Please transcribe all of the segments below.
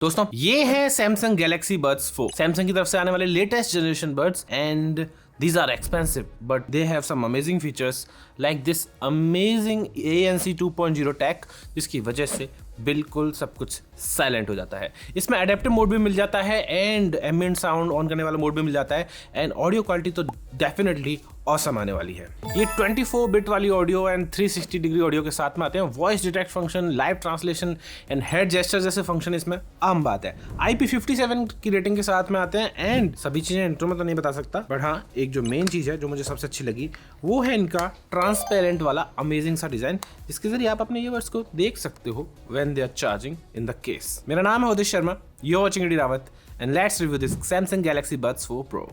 दोस्तों ये है सैमसंग गैलेक्सी बड्स 4 सैमसंग की तरफ से आने वाले latest generation buds and these are expensive but they have some amazing features like this amazing ANC 2.0 tech जिसकी वजह से बिल्कुल सब कुछ साइलेंट हो जाता है। इसमें एडेप्टिव मोड भी मिल जाता है एंड एम्बिएंट साउंड ऑन करने वाला मोड भी मिल जाता है एंड ऑडियो क्वालिटी तो डेफिनेटली ऑसम आने वाली है। ये 24 बिट वाली ऑडियो एंड 360 डिग्री ऑडियो के साथ में आते हैं। Voice detect function, live translation and head gesture जैसे फंक्शन इसमें आम बात है। IP57 की रेटिंग के साथ में आते हैं एंड सभी चीजें इंट्रो में तो नहीं बता सकता बट हाँ एक जो मेन चीज है जो मुझे सबसे अच्छी लगी वो है इनका ट्रांसपेरेंट वाला अमेजिंग सा डिजाइन जिसके जरिए आप अपने ईयरबड्स को देख सकते हो when they are charging in the case. मेरा नाम है Udit Sharma, you are watching AD Rawat and let's review this Samsung Galaxy Buds 4 Pro।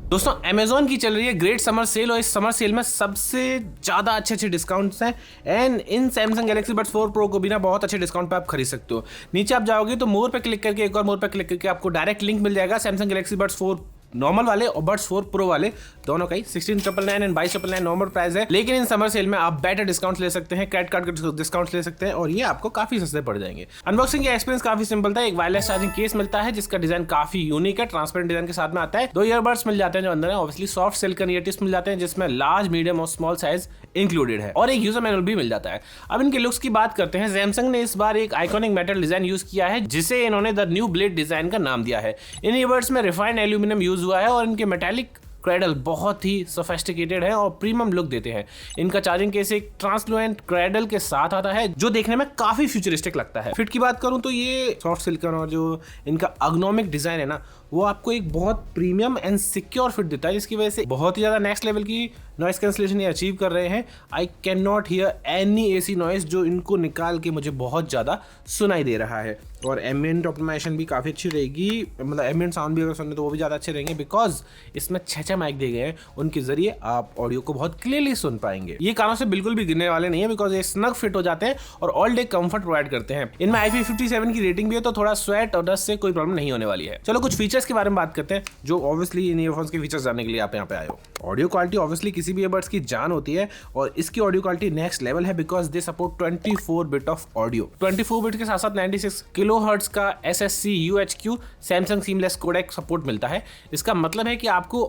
दोस्तों Amazon की चल रही है ग्रेट समर सेल और इस समर सेल में सबसे ज्यादा अच्छे डिस्काउंट्स हैं and in Samsung Galaxy Buds 4 Pro को भी ना बहुत अच्छे डिस्काउंट पे आप खरीद सकते हो। नीचे आप जाओगे तो मोर पे क्लिक करके एक और मोर पे क्लिक करके आपको डायरेक्ट लिंक मिल जाएगा Samsung Galaxy Buds 4 नॉर्मल वाले और बड्स 4 Pro वाले दोनों का ही 16,999 एंड 22,999 नॉर्मल प्राइस है। लेकिन इन समर सेल में आप बेटर डिस्काउंट्स ले सकते हैं, क्रेडिट कार्ड के डिस्काउंट्स ले सकते हैं और ये आपको काफी सस्ते पड़ जाएंगे। अनबॉक्सिंग का एक्सपीरियंस काफी सिंपल था। एक वायरलेस चार्जिंग केस मिलता है जिसका डिजाइन काफी यूनिक है, ट्रांसपेरेंट डिजाइन के साथ में आता है। 2 ईयरबड्स मिल जाते हैं जो अंदर है, obviously soft silicone ear tips मिल जाते हैं जिसमें लार्ज, मीडियम और स्मॉल साइज इंक्लूडेड है और एक यूजर मैनुअल भी मिल जाता है। अब इनके लुक्स की बात करते हैं। सैमसंग ने इस बार एक आइकॉनिक मेटल डिजाइन यूज किया है जिसे इन्होंने द न्यू ब्लेड डिजाइन का नाम दिया है। इन ईयरबड्स में रिफाइंड एल्यूमिनियम यूज हुआ है और इनके मेटालिक क्रैडल बहुत ही सोफिस्टिकेटेड है और प्रीमियम लुक देते हैं। इनका चार्जिंग केस एक ट्रांसलुएंट क्रैडल के साथ आता है जो देखने में काफी फ्यूचरिस्टिक लगता है। फिट की बात करूं तो ये सॉफ्ट सिल्कन और जो इनका एर्गोनॉमिक डिजाइन है ना वो आपको एक बहुत प्रीमियम एंड सिक्योर फिट देता है जिसकी वजह से बहुत ही ज्यादा नेक्स्ट लेवल की नॉइस कैंसलेशन ये अचीव कर रहे हैं। I can not here any AC noise जो इनको निकाल के मुझे बहुत ज्यादा सुनाई दे रहा है और एम्बिएंट ऑप्टिमाइजेशन भी काफी अच्छी रहेगी, मतलब एम्बिएंट साउंड भी अगर सुनने तो वो भी ज्यादा अच्छे रहेंगे बिकॉज इसमें 6 माइक दिए गए हैं, उनके जरिए आप ऑडियो को बहुत क्लियरली सुन पाएंगे। ये कानों से बिल्कुल भी गिरने वाले नहीं है बिकॉज ये स्नग फिट हो जाते हैं और ऑल डे कंफर्ट प्रोवाइड करते हैं। इनमें IP57 की रेटिंग भी है तो थोड़ा स्वेट और डस्ट से कोई प्रॉब्लम नहीं होने वाली है। चलो कुछ फीचर्स के बारे में बात करते हैं जो ऑब्वियसली इन ईयरफोन्स के फीचर्स जानने के लिए आप यहाँ पे आए हो। ऑडियो क्वालिटी ऑब्वियसली किसी भी ईयरबड्स की जान होती है और इसकी ऑडियो क्वालिटी नेक्स्ट लेवल है because they support 24 bit of audio. 24 bit के साथ साथ 96 किलोहर्ट्ज का SSC UHQ Samsung seamless codec support मिलता है। इसका मतलब है कि आपको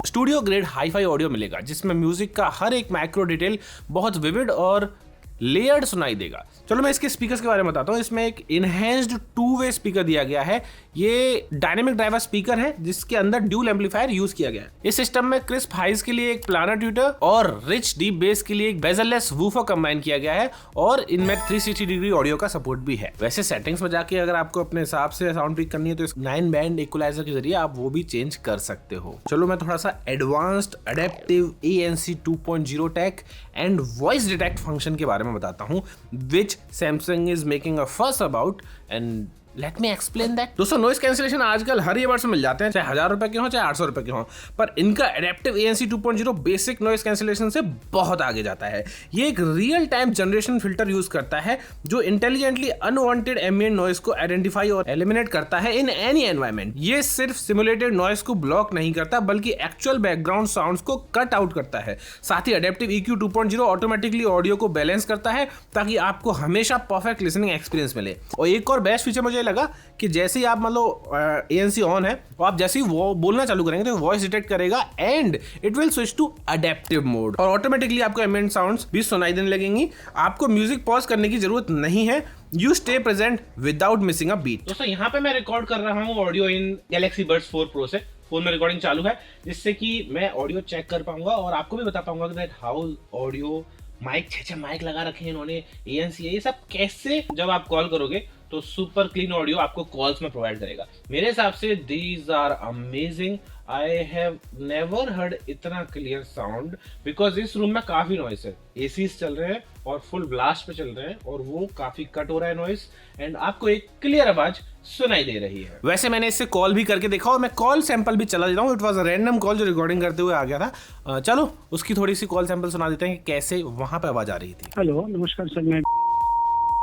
स्टूडियो ग्रेड हाई-फाई ऑडियो मिलेगा जिसमें म्यूजिक का हर एक माइक्रो डिटेल बहुत विविड और लेयर्ड सुनाई देगा। चलो मैं इसके स्पीकर्स के बारे में बताता हूँ। इसमें एक इनहेंस्ड 2-वे स्पीकर दिया गया है। ये डायनेमिक ड्राइवर स्पीकर है जिसके अंदर ड्यूल एम्पलीफायर यूज किया गया है। इस सिस्टम में क्रिस्प हाइज के लिए एक प्लानर ट्यूटर और रिच डीप बेस के लिए एक बेजललेस वूफर कंबाइन किया गया है और इनमें 360 डिग्री ऑडियो का सपोर्ट भी है। वैसे सेटिंग्स में जाके अगर आपको अपने हिसाब से साउंड ट्रिक करनी है तो इस 9 बैंड इक्वलाइजर के जरिए आप वो भी चेंज कर सकते हो। चलो मैं थोड़ा सा advanced adaptive ANC 2.0 tech and voice detect function के बारे में बताता हूँ which Samsung is making a fuss about and let me explain that. दोस्तों नॉइस कैंसिलेशन आजकल हर ईयरबड्स में मिल जाते हैं, चाहे 1000 रुपए के हो चाहे 800 रुपए के हो, पर इनका adaptive ANC 2.0 basic noise cancellation से बहुत आगे जाता है। ये एक real time generation filter use करता है जो इंटेलिजेंटली अनवांटेड एम्बिएंट नॉइस को आइडेंटिफाई और एलिमिनेट करता है इन एनी एनवायरनमेंट। ये सिर्फ सिमुलेटेड नॉइस को ब्लॉक नहीं करता बल्कि एक्चुअल बैकग्राउंड साउंड्स को कट आउट करता है। साथ ही एडेप्टिव EQ 2.0 ऑटोमेटिकली ऑडियो को बैलेंस करता है ताकि आपको हमेशा परफेक्ट लिसनिंग एक्सपीरियंस मिले। और एक और बेस्ट फीचर मुझे लगा कि जैसे ही आप मतलब ANC ऑन है और आप जैसे ही वो बोलना चालू करेंगे तो वॉइस डिटेक्ट करेगा and it will switch to adaptive mode और ऑटोमेटिकली आपको एम्बिएंट साउंड्स भी सुनाई देने लगेंगी। आपको म्यूजिक पॉज करने की जरूरत नहीं है, you stay present without missing a beat. दोस्तों यहाँ पे मैं रिकॉर्ड कर रहा हूँ audio in Galaxy Buds 4 Pro से। फोन में रिकॉर्डिंग चालू है जिससे कि मैं ऑडियो चेक कर पाऊंगा और आपको भी बता पाऊंगा that how audio mic 6 mic लगा रखे हैं इन्होंने, ANC ये सब कैसे जब आप कॉल करोगे तो सुपर क्लीन ऑडियो आपको कॉल्स में प्रोवाइड करेगा। मेरे हिसाब से these are amazing. I have never heard इतना क्लियर साउंड बिकॉज इस रूम में काफी नॉइस है, एसीज चल रहे हैं और फुल ब्लास्ट पे चल रहे हैं और वो काफी कट हो रहा है नॉइस एंड आपको एक क्लियर आवाज सुनाई दे रही है। वैसे मैंने इससे कॉल भी करके देखा और मैं कॉल सैंपल भी चला देता हूँ। It was a random call जो रिकॉर्डिंग करते हुए आ गया था। चलो उसकी थोड़ी सी कॉल सैंपल सुना देते हैं कि कैसे वहां पे आवाज आ रही थी। हेलो नमस्कार सर, मैं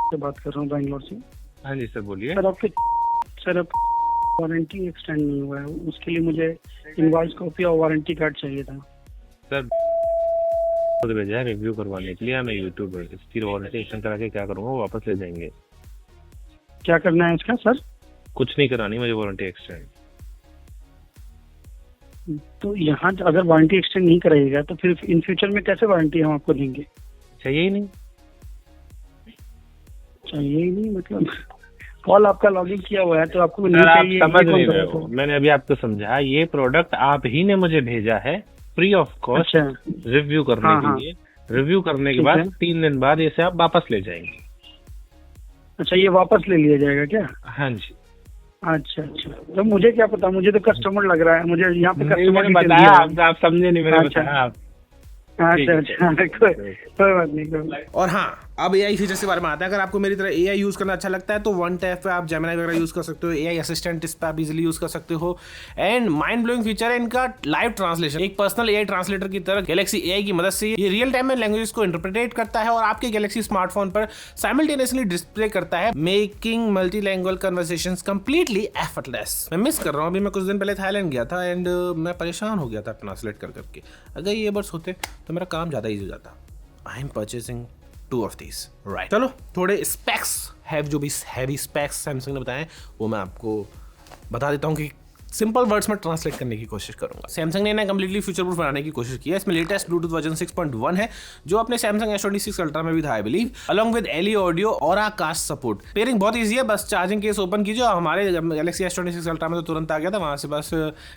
से बात कर रहा हूँ बैंगलोर से। हाँ जी सर बोलिए। सर आप वारंटी एक्सटेंड नहीं हुआ है, उसके लिए मुझे इनवॉइस कॉपी और वारंटी कार्ड चाहिए था। सर भेजा है रिव्यू करवाने के लिए, मैं यूट्यूब पर इसकी वारंटी एक्सटेंड करा के क्या करूँगा, वापस ले जाएंगे। क्या करना है इसका सर? कुछ नहीं करानी मुझे वारंटी एक्सटेंड। तो यहाँ अगर वारंटी एक्सटेंड नहीं कराइएगा तो फिर इन फ्यूचर में कैसे वारंटी हम आपको देंगे? चाहिए ही नहीं। चाहिए ही नहीं मतलब कॉल आपका लॉगिन किया हुआ है तो आपको नहीं सर आप चाहिए, समझ ये कौन नहीं रहे बताता हो, है? मैंने अभी आपको समझा, ये प्रोडक्ट आप ही ने मुझे भेजा है फ्री ऑफ कॉस्ट अच्छा रिव्यू करने हाँ, के हाँ। लिए। रिव्यू करने के ठीक बाद है। 3 दिन बाद इसे आप वापस ले जाएंगे। अच्छा, ये वापस ले लिया जाएगा क्या? हाँ जी। अच्छा अच्छा, तो मुझे क्या पता, मुझे तो कस्टमर लग रहा है, मुझे यहाँ पे नहीं, कस्टमर मैंने डिटेल बताया, दिया है। आप समझे नहीं, मैंने अच्छा। बताया आप। अच्छा अच्छा, कोई बात नहीं, कोई बात नहीं। और हाँ, अब एआई फीचर्स के बारे में आता है। अगर आपको मेरी तरह एआई यूज करना अच्छा लगता है तो वन टैप पे आप जेमिनी वगैरह यूज कर सकते हो, एआई असिस्टेंट इस पे आप इजीली यूज कर सकते हो। एंड माइंड ब्लोइंग फीचर है इनका लाइव ट्रांसलेशन। एक पर्सनल एआई ट्रांसलेटर की तरह गैलेक्सी एआई की मदद से ये रियल टाइम में लैंग्वेजेस को इंटरप्रेट करता है और आपके गैलेक्सी स्मार्टफोन पर साइमल्टेनियसली डिस्प्ले करता है, मेकिंग मल्टीलैंग्वेज कन्वर्सेशंस कंप्लीटली एफर्टलेस। मैं मिस कर रहा हूँ, अभी मैं कुछ दिन पहले थाईलैंड गया था एंड मैं परेशान हो गया था ट्रांसलेट कर करके। अगर ये बर्ड्स होते तो मेरा काम ज़्यादा ईजी हो जाता। I am purchasing 2 of these, right? चलो थोड़े स्पेक्स है, जो भी हैवी स्पेक्स सैमसंग ने बताए वो मैं आपको बता देता हूँ कि सिंपल वर्ड्स में ट्रांसलेट करने की कोशिश करूंगा। सैमसंग ने इन्हें कंप्लीटली फ्यूचर प्रूफ बनाने की कोशिश की है। इसमें लेटेस्ट ब्लूटूथ वर्जन 6.1 है जो अपने सैमसंग S26 अल्ट्रा में भी था I believe, along with LE audio और कास्ट सपोर्ट। पेयरिंग बहुत ईजी है, बस चार्जिंग केस ओपन कीजिए। हमारे गैलेक्सी S26 अल्ट्रा में तो तुरंत आ गया था, वहां से बस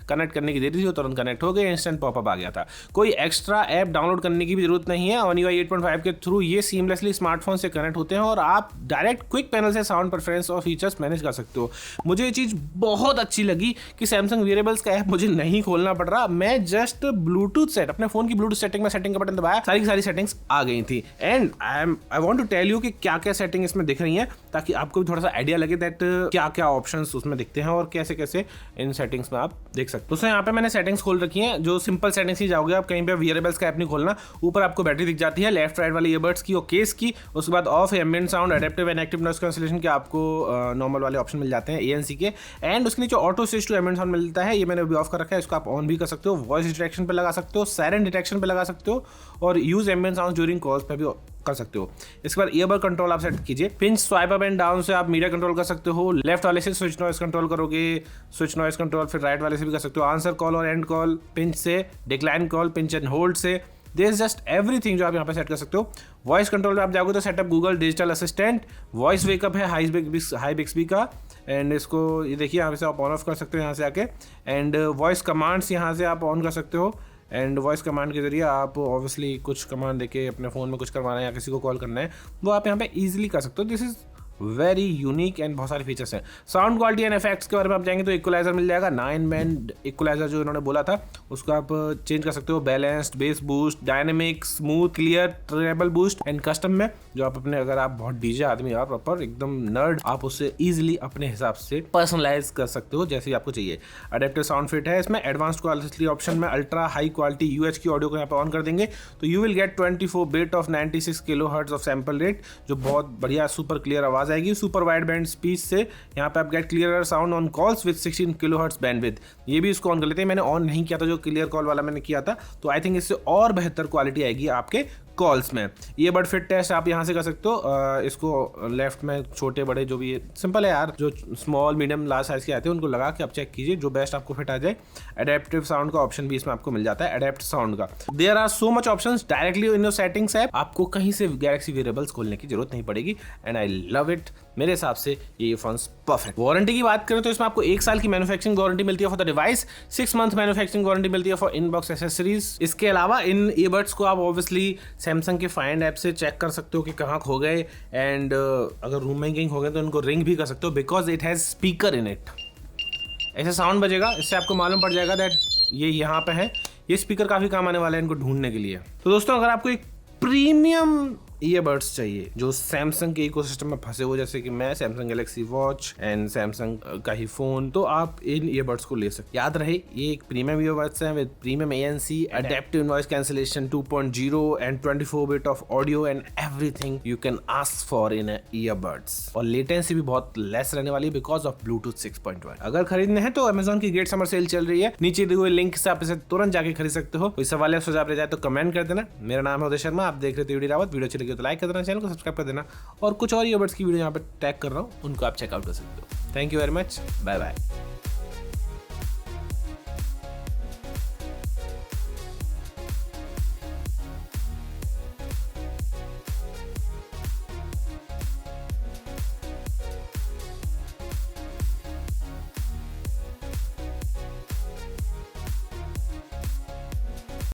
कनेक्ट करने की देरी थी, तुरंत कनेक्ट हो गए, इंस्टेंट पॉपअप आ गया था। कोई एक्स्ट्रा ऐप डाउनलोड करने की भी जरूरत नहीं है। One UI 8.5 के थ्रू ये सीमलेसली स्मार्टफोन से कनेक्ट होते हैं और आप डायरेक्ट क्विक पैनल से साउंड प्रेफरेंस और फीचर्स मैनेज कर सकते हो। मुझे ये चीज़ बहुत अच्छी लगी कि सैमसंग वेरिएबल्स का ऐप मुझे नहीं खोलना पड़ रहा, मैं जस्ट ब्लूटूथ सेट अपने फोन की ब्लूटूथ सेटिंग में सेटिंग का बटन दबाया, सारी की सारी सेटिंग्स आ गई थी। And I want to tell you कि क्या क्या सेटिंग इसमें दिख रही हैं ताकि आपको भी थोड़ा सा आइडिया लगे दैट क्या क्या ऑप्शंस उसमें दिखते हैं और कैसे कैसे इन सेटिंग्स में आप देख सकते हो। तो यहाँ पे मैंने सेटिंग्स खोल रखी हैं, जो सिंपल सेटिंग्स ही जाओगे आप, कहीं पे वेरिएबल्स का ऐप नहीं खोलना। ऊपर आपको बैटरी दिख जाती है, लेफ्ट राइट वाले ईयरबड्स की और केस की, उसके बाद of ambient sound, adaptive and active noise cancellation के आपको नॉर्मल वाले ऑप्शन मिल जाते हैं ANC के। एंड उसके नीचे auto switch to ambient sound मिलता है, ये मैंने अभी ऑफ कर रखा है, इसको आप ऑन भी कर सकते हो। वॉइस डिटेक्शन पे लगा सकते हो, सायरन डिटेक्शन पे लगा सकते हो और use ambient sound during calls पे भी कर सकते हो। इसके बाद ईयरबड कंट्रोल आप सेट कीजिए, pinch swipe up and down से आप मीडिया कंट्रोल कर सकते हो। लेफ्ट वाले से स्विच नॉइस कंट्रोल करोगे, स्विच नॉइस कंट्रोल, फिर राइट वाले से भी कर सकते हो। आंसर कॉल और एंड कॉल पिंच से, decline call pinch and hold से। दिस इज जस्ट एवरीथिंग जो आप यहाँ पे सेट कर सकते हो। वॉइस कंट्रोल पे आप जाओगे तो setup Google digital assistant, voice wake up है हाई बिक्सबी का, एंड इसको ये देखिए यहाँ से आप ऑन ऑफ कर सकते हो यहाँ से आके। एंड वॉइस कमांड्स यहाँ से आप ऑन कर सकते हो एंड वॉइस कमांड के जरिए आप ऑब्वियसली कुछ कमांड देके अपने फ़ोन में कुछ करवाना है या किसी को कॉल करना है वो आप यहाँ पे इजीली कर सकते हो। This is very unique and बहुत सारे फीचर्स हैं। साउंड क्वालिटी एंड इफेक्ट्स के बारे में आप जाएंगे तो इक्वलाइजर मिल जाएगा, 9 बैंड इक्वलाइजर जो इन्होंने बोला था उसको आप चेंज कर सकते हो। Balanced, bass boost, dynamic, smooth, clear, treble boost and custom में जो आप अपने, अगर आप बहुत डीजे आदमी और प्रॉपर एकदम नर्ड, आप उससे इजीली अपने हिसाब से पर्सनलाइज कर सकते हो जैसे आपको चाहिए। अडेप्टिव साउंड फिट है इसमें। एडवांस्ड क्वालिटी ऑप्शन में अल्ट्रा हाई क्वालिटी UH की ऑडियो को यहाँ पर ऑन कर देंगे तो you will get 24 bit of 96 kilohertz of sample rate, जो बहुत बढ़िया सुपर क्लियर आवाज आएगी। सुपर वाइड बैंड स्पीच से यहाँ पे आप get clear sound on calls with 16 kilohertz bandwidth, ये भी इसको ऑन कर लेते हैं। मैंने ऑन नहीं किया था, जो क्लियर कॉल वाला मैंने किया था, तो आई थिंक इससे और बेहतर क्वालिटी आएगी आपके कॉल्स में। ये बड फिट टेस्ट आप यहाँ से कर सकते हो। इसको लेफ्ट में छोटे बड़े जो भी सिंपल है यार, जो स्मॉल मीडियम लार्ज साइज के आते हैं उनको लगा के आप चेक कीजिए जो बेस्ट आपको फिट आ जाए। अडेप्टिव साउंड का ऑप्शन भी इसमें आपको मिल जाता है, अडेप्ट साउंड का। There are so much options directly in your settings app, आपको कहीं से गैलेक्सी वेरिएबल्स खोलने की जरूरत नहीं पड़ेगी एंड आई लव इट। मेरे हिसाब से ये फोन्स परफेक्ट। वारंटी की बात करें तो इसमें आपको 1 साल की मैन्युफैक्चरिंग वारंटी मिलती है for the device, 6 month manufacturing warranty मिलती है फॉर इनबॉक्स एक्सेसरीज। इसके अलावा इन ईयरबड्स को आप ऑब्वियसली सैमसंग के फाइंड ऐप से चेक कर सकते हो कि कहाँ खो गए एंड अगर रूम में कहीं खो गए तो इनको रिंग भी कर सकते हो because it has speaker in it. ऐसे साउंड बजेगा, इससे आपको मालूम पड़ जाएगा दैट ये यहाँ पे है। ये स्पीकर काफी काम आने वाला है इनको ढूंढने के लिए। तो दोस्तों अगर आपको एक प्रीमियम ईयरबड्स चाहिए जो सैमसंग के इकोसिस्टम में फंसे हो, जैसे कि मैं Samsung Galaxy watch and Samsung का ही फोन, तो आप इन ईयरबड्स को ले सकते। याद रहे ये एक प्रीमियम ईयरबड्स हैं with premium ANC, adaptive noise cancellation 2.0 and 24 bit of audio and everything you can ask for in earbuds. और लेटेंसी भी बहुत लेस रहने वाली है बिकॉज ऑफ ब्लूटूथ 6.1। अगर खरीदने हैं तो अमेजॉन की ग्रेट समर सेल चल रही है, नीचे दिए हुए लिंक से आप इसे तुरंत जाके खरीद सकते हो। कोई सवाल या सुझाव रह जाए तो कमेंट कर देना। मेरा नाम है उदय शर्मा, आप देख रहे थे वीडियो रावत। वीडियो अच्छी लगी लगी तो लाइक कर देना, चैनल को सब्सक्राइब कर देना, और कुछ और ईयरबड्स की वीडियो यहाँ पर टैग कर रहा हूँ, उनको आप चेकआउट कर सकते हो। Thank you very much, bye bye.